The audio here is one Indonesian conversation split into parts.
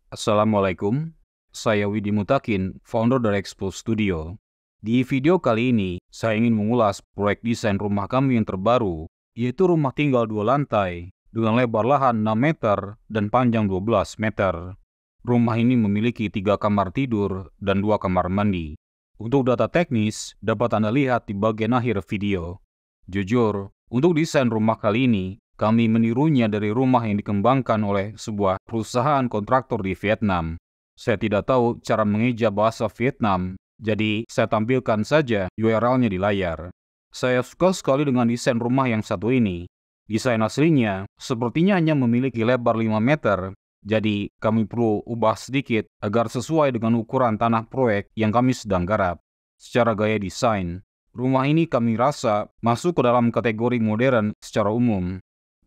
Assalamualaikum, saya Widi Mutakin, founder dari Expo Studio. Di video kali ini, saya ingin mengulas proyek desain rumah kami yang terbaru, yaitu rumah tinggal 2 lantai, dengan lebar lahan 6 meter dan panjang 12 meter. Rumah ini memiliki 3 kamar tidur dan 2 kamar mandi. Untuk data teknis, dapat Anda lihat di bagian akhir video. Jujur, untuk desain rumah kali ini, kami menirunya dari rumah yang dikembangkan oleh sebuah perusahaan kontraktor di Vietnam. Saya tidak tahu cara mengeja bahasa Vietnam, jadi saya tampilkan saja URL-nya di layar. Saya suka sekali dengan desain rumah yang satu ini. Desain aslinya sepertinya hanya memiliki lebar 5 meter, jadi kami perlu ubah sedikit agar sesuai dengan ukuran tanah proyek yang kami sedang garap. Secara gaya desain, rumah ini kami rasa masuk ke dalam kategori modern secara umum.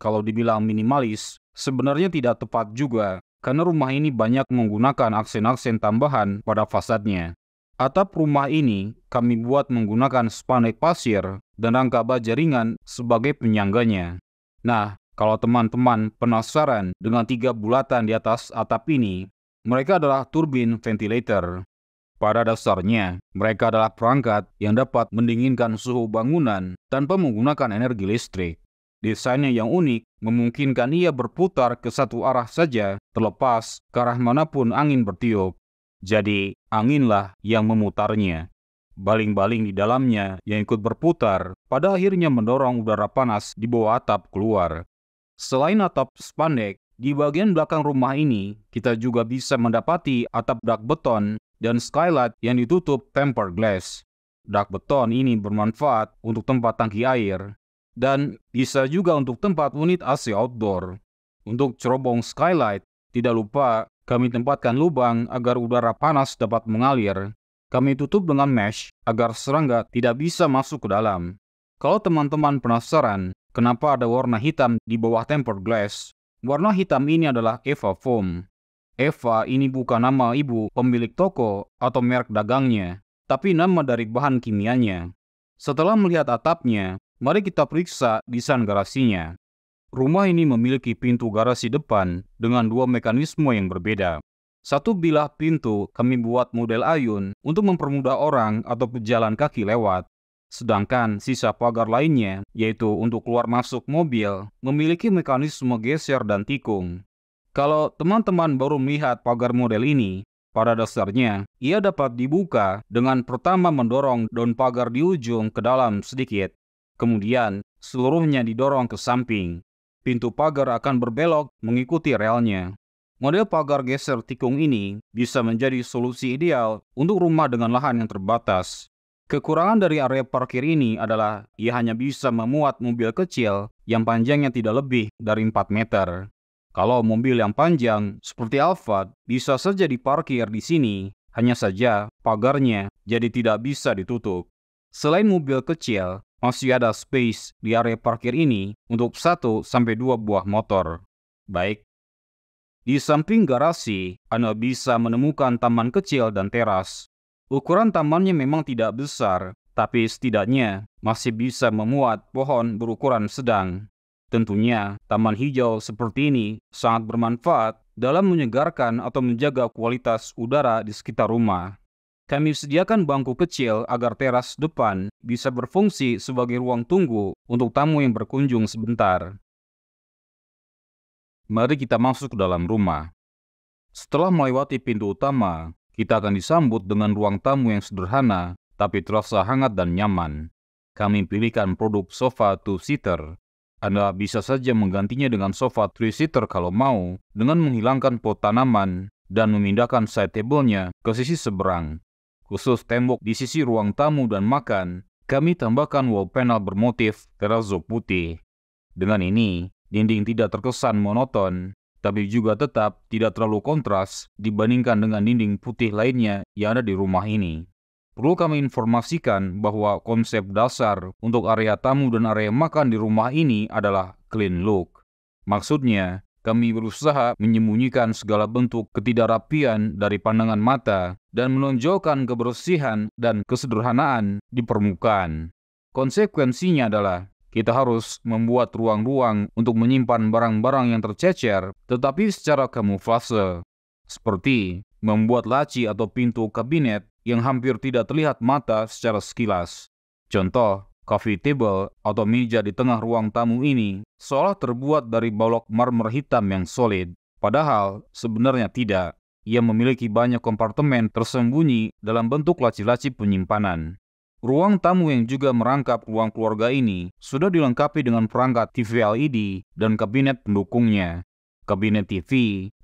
Kalau dibilang minimalis, sebenarnya tidak tepat juga, karena rumah ini banyak menggunakan aksen-aksen tambahan pada fasadnya. Atap rumah ini kami buat menggunakan spandek pasir dan rangka baja ringan sebagai penyangganya. Nah, kalau teman-teman penasaran dengan 3 bulatan di atas atap ini, mereka adalah turbin ventilator. Pada dasarnya, mereka adalah perangkat yang dapat mendinginkan suhu bangunan tanpa menggunakan energi listrik. Desainnya yang unik memungkinkan ia berputar ke satu arah saja terlepas ke arah manapun angin bertiup. Jadi, anginlah yang memutarnya. Baling-baling di dalamnya yang ikut berputar pada akhirnya mendorong udara panas di bawah atap keluar. Selain atap spandek, di bagian belakang rumah ini kita juga bisa mendapati atap dak beton dan skylight yang ditutup tempered glass. Dak beton ini bermanfaat untuk tempat tangki air, dan bisa juga untuk tempat unit AC outdoor. Untuk cerobong skylight, tidak lupa kami tempatkan lubang agar udara panas dapat mengalir. Kami tutup dengan mesh agar serangga tidak bisa masuk ke dalam. Kalau teman-teman penasaran kenapa ada warna hitam di bawah tempered glass, warna hitam ini adalah Eva Foam. Eva ini bukan nama ibu pemilik toko atau merek dagangnya, tapi nama dari bahan kimianya. Setelah melihat atapnya, mari kita periksa desain garasinya. Rumah ini memiliki pintu garasi depan dengan 2 mekanisme yang berbeda. Satu bilah pintu kami buat model ayun untuk mempermudah orang atau pejalan kaki lewat. Sedangkan sisa pagar lainnya, yaitu untuk keluar masuk mobil, memiliki mekanisme geser dan tikung. Kalau teman-teman baru melihat pagar model ini, pada dasarnya, ia dapat dibuka dengan pertama mendorong daun pagar di ujung ke dalam sedikit. Kemudian, seluruhnya didorong ke samping. Pintu pagar akan berbelok mengikuti relnya. Model pagar geser tikung ini bisa menjadi solusi ideal untuk rumah dengan lahan yang terbatas. Kekurangan dari area parkir ini adalah ia hanya bisa memuat mobil kecil yang panjangnya tidak lebih dari 4 meter. Kalau mobil yang panjang seperti Alphard bisa saja diparkir di sini, hanya saja pagarnya jadi tidak bisa ditutup. Selain mobil kecil, masih ada space di area parkir ini untuk 1-2 buah motor. Baik, di samping garasi, Anda bisa menemukan taman kecil dan teras. Ukuran tamannya memang tidak besar, tapi setidaknya masih bisa memuat pohon berukuran sedang. Tentunya, taman hijau seperti ini sangat bermanfaat dalam menyegarkan atau menjaga kualitas udara di sekitar rumah. Kami sediakan bangku kecil agar teras depan bisa berfungsi sebagai ruang tunggu untuk tamu yang berkunjung sebentar. Mari kita masuk ke dalam rumah. Setelah melewati pintu utama, kita akan disambut dengan ruang tamu yang sederhana tapi terasa hangat dan nyaman. Kami pilihkan produk sofa 2-seater. Anda bisa saja menggantinya dengan sofa 3-seater kalau mau, dengan menghilangkan pot tanaman dan memindahkan side table-nya ke sisi seberang. Khusus tembok di sisi ruang tamu dan makan, kami tambahkan wall panel bermotif terrazzo putih. Dengan ini, dinding tidak terkesan monoton, tapi juga tetap tidak terlalu kontras dibandingkan dengan dinding putih lainnya yang ada di rumah ini. Perlu kami informasikan bahwa konsep dasar untuk area tamu dan area makan di rumah ini adalah clean look. Maksudnya, kami berusaha menyembunyikan segala bentuk ketidakrapian dari pandangan mata dan menonjolkan kebersihan dan kesederhanaan di permukaan. Konsekuensinya adalah kita harus membuat ruang-ruang untuk menyimpan barang-barang yang tercecer, tetapi secara kamuflase. seperti membuat laci atau pintu kabinet yang hampir tidak terlihat mata secara sekilas. Contoh, coffee table atau meja di tengah ruang tamu ini seolah terbuat dari balok marmer hitam yang solid, padahal sebenarnya tidak. Ia memiliki banyak kompartemen tersembunyi dalam bentuk laci-laci penyimpanan. Ruang tamu yang juga merangkap ruang keluarga ini sudah dilengkapi dengan perangkat TV LED dan kabinet pendukungnya. Kabinet TV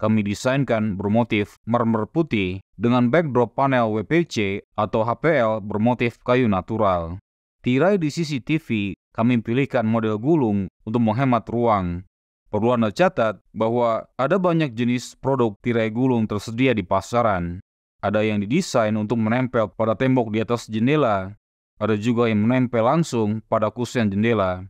kami desainkan bermotif marmer putih dengan backdrop panel WPC atau HPL bermotif kayu natural. Tirai di sisi TV kami pilihkan model gulung untuk menghemat ruang. Perlu Anda catat bahwa ada banyak jenis produk tirai gulung tersedia di pasaran. Ada yang didesain untuk menempel pada tembok di atas jendela. Ada juga yang menempel langsung pada kusen jendela.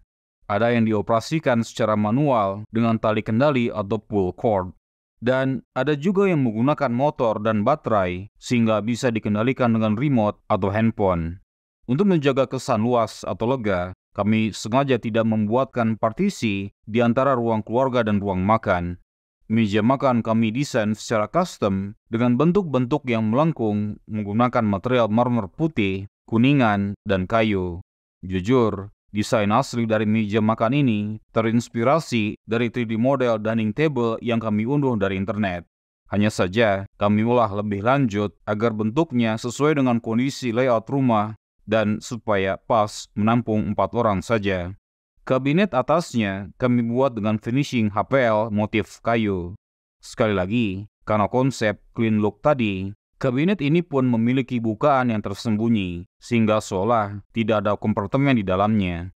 Ada yang dioperasikan secara manual dengan tali kendali atau pull cord. Dan ada juga yang menggunakan motor dan baterai sehingga bisa dikendalikan dengan remote atau handphone. Untuk menjaga kesan luas atau lega, kami sengaja tidak membuatkan partisi di antara ruang keluarga dan ruang makan. Meja makan kami desain secara custom dengan bentuk-bentuk yang melengkung menggunakan material marmer putih, kuningan, dan kayu. Jujur, desain asli dari meja makan ini terinspirasi dari 3D model dining table yang kami unduh dari internet. Hanya saja, kami ulah lebih lanjut agar bentuknya sesuai dengan kondisi layout rumah dan supaya pas menampung 4 orang saja. Kabinet atasnya kami buat dengan finishing HPL motif kayu. Sekali lagi, karena konsep clean look tadi, kabinet ini pun memiliki bukaan yang tersembunyi, sehingga seolah tidak ada kompartemen di dalamnya.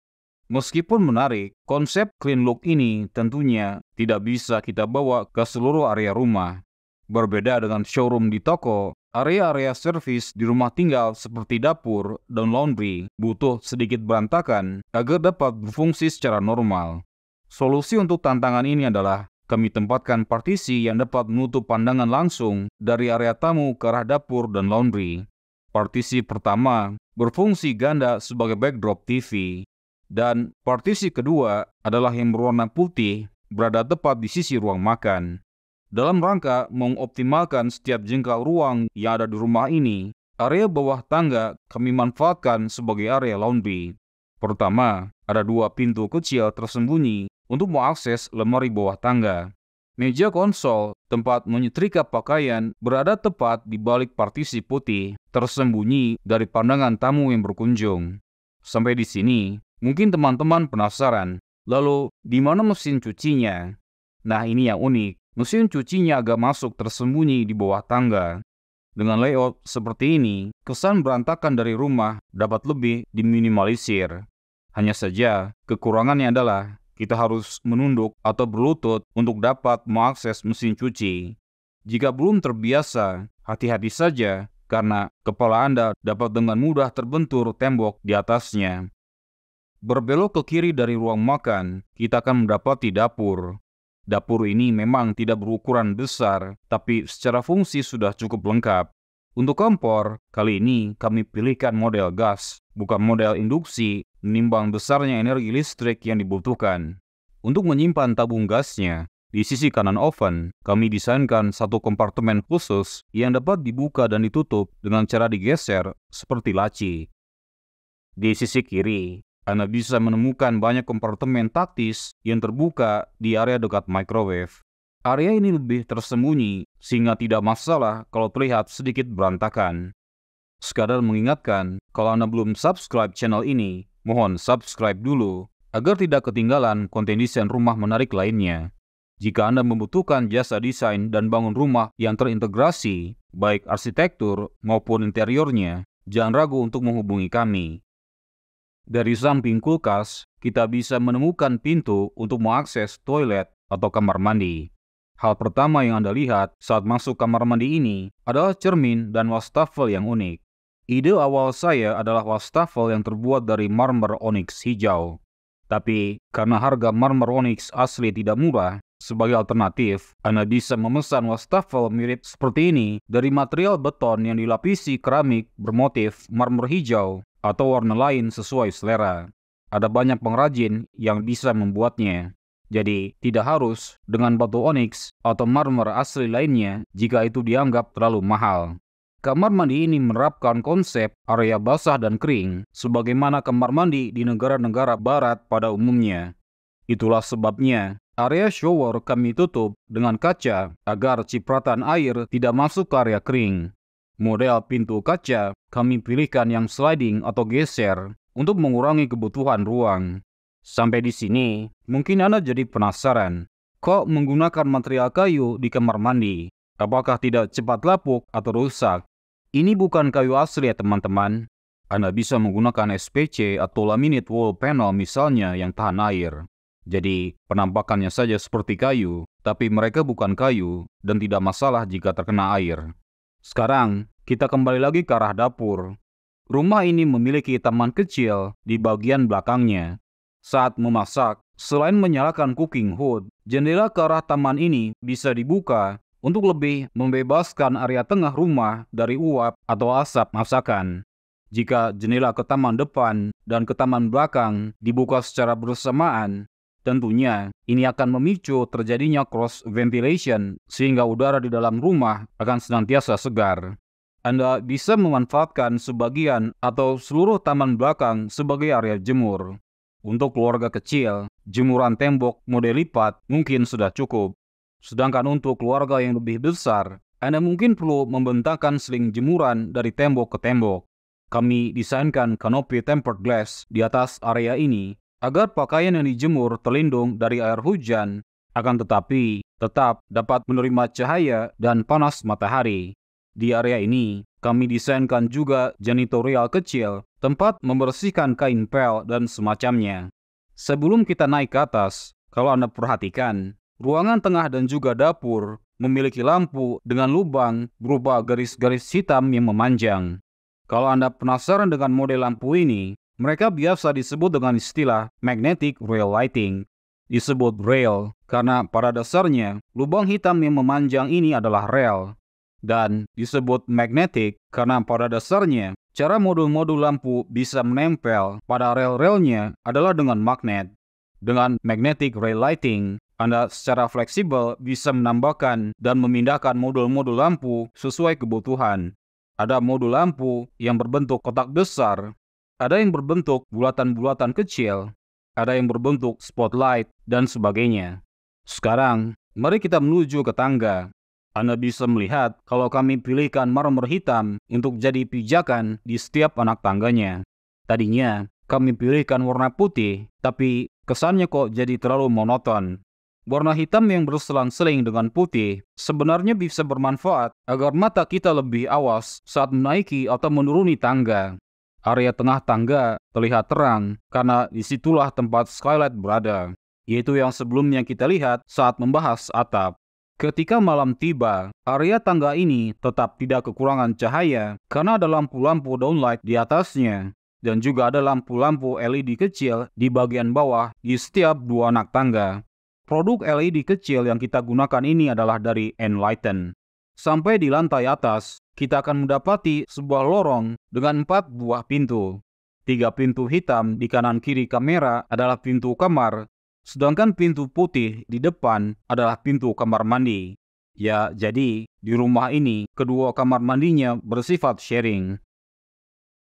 Meskipun menarik, konsep clean look ini tentunya tidak bisa kita bawa ke seluruh area rumah. Berbeda dengan showroom di toko, area-area servis di rumah tinggal seperti dapur dan laundry butuh sedikit berantakan agar dapat berfungsi secara normal. Solusi untuk tantangan ini adalah kami tempatkan partisi yang dapat menutup pandangan langsung dari area tamu ke arah dapur dan laundry. Partisi pertama berfungsi ganda sebagai backdrop TV, dan partisi kedua adalah yang berwarna putih berada tepat di sisi ruang makan. Dalam rangka mengoptimalkan setiap jengkal ruang yang ada di rumah ini, area bawah tangga kami manfaatkan sebagai area laundry. Pertama, ada 2 pintu kecil tersembunyi untuk mengakses lemari bawah tangga. Meja konsol, tempat menyetrika pakaian, berada tepat di balik partisi putih, tersembunyi dari pandangan tamu yang berkunjung. Sampai di sini, mungkin teman-teman penasaran, lalu di mana mesin cucinya? Nah, ini yang unik. Mesin cucinya agak masuk tersembunyi di bawah tangga. Dengan layout seperti ini, kesan berantakan dari rumah dapat lebih diminimalisir. Hanya saja, kekurangannya adalah kita harus menunduk atau berlutut untuk dapat mengakses mesin cuci. Jika belum terbiasa, hati-hati saja karena kepala Anda dapat dengan mudah terbentur tembok di atasnya. Berbelok ke kiri dari ruang makan, kita akan mendapati dapur. Dapur ini memang tidak berukuran besar, tapi secara fungsi sudah cukup lengkap. Untuk kompor, kali ini kami pilihkan model gas, bukan model induksi, menimbang besarnya energi listrik yang dibutuhkan. Untuk menyimpan tabung gasnya, di sisi kanan oven, kami desainkan satu kompartemen khusus yang dapat dibuka dan ditutup dengan cara digeser seperti laci. Di sisi kiri, Anda bisa menemukan banyak kompartemen taktis yang terbuka di area dekat microwave. Area ini lebih tersembunyi, sehingga tidak masalah kalau terlihat sedikit berantakan. Sekadar mengingatkan, kalau Anda belum subscribe channel ini, mohon subscribe dulu, agar tidak ketinggalan konten desain rumah menarik lainnya. Jika Anda membutuhkan jasa desain dan bangun rumah yang terintegrasi, baik arsitektur maupun interiornya, jangan ragu untuk menghubungi kami. Dari samping kulkas, kita bisa menemukan pintu untuk mengakses toilet atau kamar mandi. Hal pertama yang Anda lihat saat masuk kamar mandi ini adalah cermin dan wastafel yang unik. Ide awal saya adalah wastafel yang terbuat dari marmer onyx hijau. Tapi karena harga marmer onyx asli tidak murah, sebagai alternatif, Anda bisa memesan wastafel mirip seperti ini dari material beton yang dilapisi keramik bermotif marmer hijau atau warna lain sesuai selera. Ada banyak pengrajin yang bisa membuatnya. Jadi, tidak harus dengan batu onyx atau marmer asli lainnya jika itu dianggap terlalu mahal. Kamar mandi ini menerapkan konsep area basah dan kering sebagaimana kamar mandi di negara-negara barat pada umumnya. Itulah sebabnya area shower kami tutup dengan kaca agar cipratan air tidak masuk ke area kering. Model pintu kaca kami pilihkan yang sliding atau geser untuk mengurangi kebutuhan ruang. Sampai di sini, mungkin Anda jadi penasaran, kok menggunakan material kayu di kamar mandi? Apakah tidak cepat lapuk atau rusak? Ini bukan kayu asli ya teman-teman. Anda bisa menggunakan SPC atau laminate wall panel misalnya yang tahan air. Jadi, penampakannya saja seperti kayu, tapi mereka bukan kayu dan tidak masalah jika terkena air. Sekarang, kita kembali lagi ke arah dapur. Rumah ini memiliki taman kecil di bagian belakangnya. Saat memasak, selain menyalakan cooking hood, jendela ke arah taman ini bisa dibuka untuk lebih membebaskan area tengah rumah dari uap atau asap masakan. Jika jendela ke taman depan dan ke taman belakang dibuka secara bersamaan, tentunya ini akan memicu terjadinya cross ventilation sehingga udara di dalam rumah akan senantiasa segar. Anda bisa memanfaatkan sebagian atau seluruh taman belakang sebagai area jemur. Untuk keluarga kecil, jemuran tembok model lipat mungkin sudah cukup. Sedangkan untuk keluarga yang lebih besar, Anda mungkin perlu membentangkan seling jemuran dari tembok ke tembok. Kami desainkan kanopi tempered glass di atas area ini agar pakaian yang dijemur terlindung dari air hujan, akan tetapi tetap dapat menerima cahaya dan panas matahari. Di area ini, kami desainkan juga janitorial kecil, tempat membersihkan kain pel dan semacamnya. Sebelum kita naik ke atas, kalau Anda perhatikan, ruangan tengah dan juga dapur memiliki lampu dengan lubang berupa garis-garis hitam yang memanjang. Kalau Anda penasaran dengan model lampu ini, mereka biasa disebut dengan istilah magnetic rail lighting. Disebut rail karena pada dasarnya lubang hitam yang memanjang ini adalah rel. Dan disebut magnetic karena pada dasarnya cara modul-modul lampu bisa menempel pada rel-relnya adalah dengan magnet. Dengan magnetic rail lighting, Anda secara fleksibel bisa menambahkan dan memindahkan modul-modul lampu sesuai kebutuhan. Ada modul lampu yang berbentuk kotak besar, ada yang berbentuk bulatan-bulatan kecil, ada yang berbentuk spotlight, dan sebagainya. Sekarang, mari kita menuju ke tangga. Anda bisa melihat kalau kami pilihkan marmer hitam untuk jadi pijakan di setiap anak tangganya. Tadinya, kami pilihkan warna putih, tapi kesannya kok jadi terlalu monoton. Warna hitam yang berselang-seling dengan putih sebenarnya bisa bermanfaat agar mata kita lebih awas saat menaiki atau menuruni tangga. Area tengah tangga terlihat terang karena disitulah tempat skylight berada, yaitu yang sebelumnya kita lihat saat membahas atap. Ketika malam tiba, area tangga ini tetap tidak kekurangan cahaya karena ada lampu-lampu downlight di atasnya dan juga ada lampu-lampu LED kecil di bagian bawah di setiap dua anak tangga. Produk LED kecil yang kita gunakan ini adalah dari Enlighten. Sampai di lantai atas, kita akan mendapati sebuah lorong dengan 4 buah pintu. 3 pintu hitam di kanan kiri kamera adalah pintu kamar, sedangkan pintu putih di depan adalah pintu kamar mandi. Ya, jadi di rumah ini kedua kamar mandinya bersifat sharing.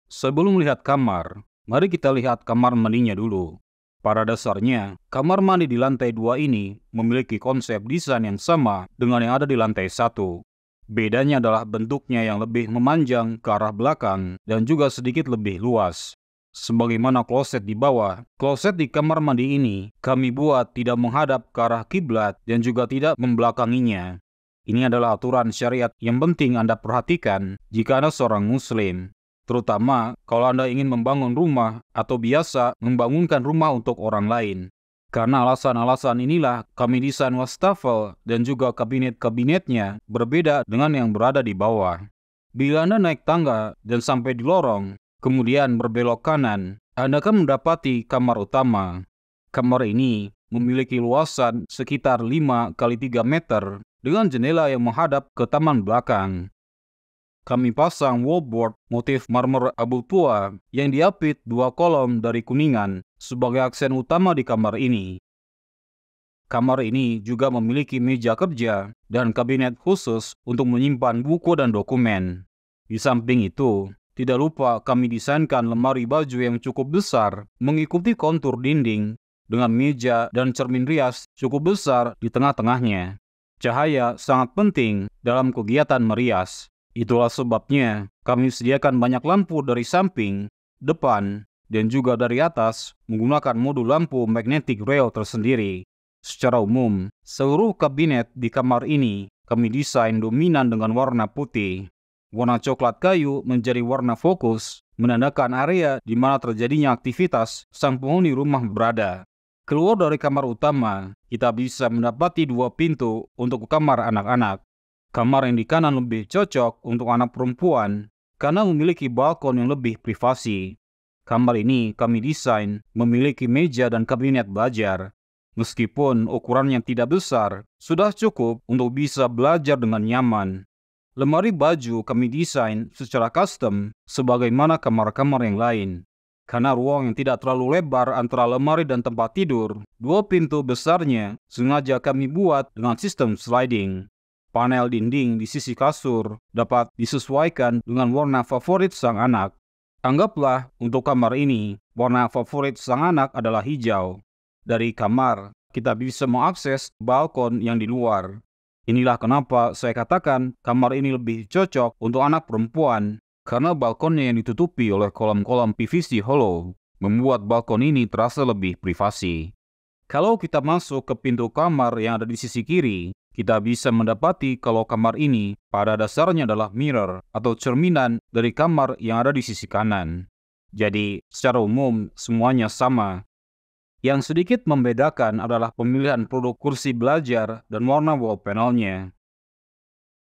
Sebelum melihat kamar, mari kita lihat kamar mandinya dulu. Pada dasarnya, kamar mandi di lantai 2 ini memiliki konsep desain yang sama dengan yang ada di lantai 1. Bedanya adalah bentuknya yang lebih memanjang ke arah belakang dan juga sedikit lebih luas. Sebagaimana kloset di bawah, kloset di kamar mandi ini kami buat tidak menghadap ke arah kiblat dan juga tidak membelakanginya. Ini adalah aturan syariat yang penting Anda perhatikan jika Anda seorang Muslim, terutama kalau Anda ingin membangun rumah atau biasa membangunkan rumah untuk orang lain. Karena alasan-alasan inilah kami desain wastafel dan juga kabinet-kabinetnya berbeda dengan yang berada di bawah. Bila Anda naik tangga dan sampai di lorong, kemudian berbelok kanan, Anda akan mendapati kamar utama. Kamar ini memiliki luasan sekitar 5 x 3 meter dengan jendela yang menghadap ke taman belakang. Kami pasang wallboard motif marmer abu tua yang diapit 2 kolom dari kuningan sebagai aksen utama di kamar ini. Kamar ini juga memiliki meja kerja dan kabinet khusus untuk menyimpan buku dan dokumen. Di samping itu, tidak lupa kami desainkan lemari baju yang cukup besar mengikuti kontur dinding dengan meja dan cermin rias cukup besar di tengah-tengahnya. Cahaya sangat penting dalam kegiatan merias. Itulah sebabnya kami sediakan banyak lampu dari samping, depan, dan juga dari atas menggunakan modul lampu magnetic rail tersendiri. Secara umum, seluruh kabinet di kamar ini kami desain dominan dengan warna putih. Warna coklat kayu menjadi warna fokus, menandakan area di mana terjadinya aktivitas sang penghuni rumah berada. Keluar dari kamar utama, kita bisa mendapati 2 pintu untuk kamar anak-anak. Kamar yang di kanan lebih cocok untuk anak perempuan karena memiliki balkon yang lebih privasi. Kamar ini kami desain memiliki meja dan kabinet belajar. Meskipun ukurannya tidak besar, sudah cukup untuk bisa belajar dengan nyaman. Lemari baju kami desain secara custom sebagaimana kamar-kamar yang lain. Karena ruang yang tidak terlalu lebar antara lemari dan tempat tidur, 2 pintu besarnya sengaja kami buat dengan sistem sliding. Panel dinding di sisi kasur dapat disesuaikan dengan warna favorit sang anak. Anggaplah untuk kamar ini, warna favorit sang anak adalah hijau. Dari kamar, kita bisa mengakses balkon yang di luar. Inilah kenapa saya katakan kamar ini lebih cocok untuk anak perempuan, karena balkonnya yang ditutupi oleh kolam-kolam PVC hollow, membuat balkon ini terasa lebih privasi. Kalau kita masuk ke pintu kamar yang ada di sisi kiri, kita bisa mendapati kalau kamar ini pada dasarnya adalah mirror atau cerminan dari kamar yang ada di sisi kanan. Jadi, secara umum semuanya sama. Yang sedikit membedakan adalah pemilihan produk kursi belajar dan warna wall panelnya.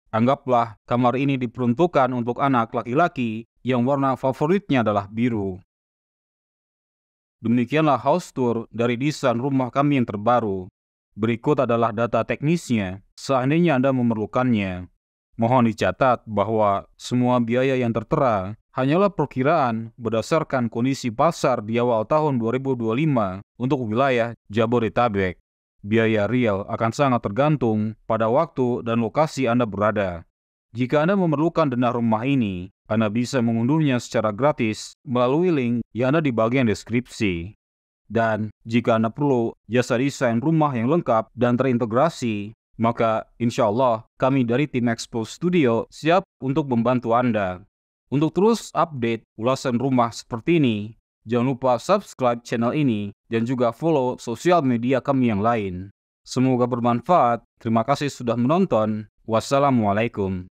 Anggaplah kamar ini diperuntukkan untuk anak laki-laki yang warna favoritnya adalah biru. Demikianlah house tour dari desain rumah kami yang terbaru. Berikut adalah data teknisnya, seandainya Anda memerlukannya. Mohon dicatat bahwa semua biaya yang tertera hanyalah perkiraan berdasarkan kondisi pasar di awal tahun 2025 untuk wilayah Jabodetabek. Biaya real akan sangat tergantung pada waktu dan lokasi Anda berada. Jika Anda memerlukan dana rumah ini, Anda bisa mengunduhnya secara gratis melalui link yang ada di bagian deskripsi. Dan jika Anda perlu jasa desain rumah yang lengkap dan terintegrasi, maka insya Allah kami dari tim Expo Studio siap untuk membantu Anda. Untuk terus update ulasan rumah seperti ini, jangan lupa subscribe channel ini dan juga follow sosial media kami yang lain. Semoga bermanfaat. Terima kasih sudah menonton. Wassalamualaikum.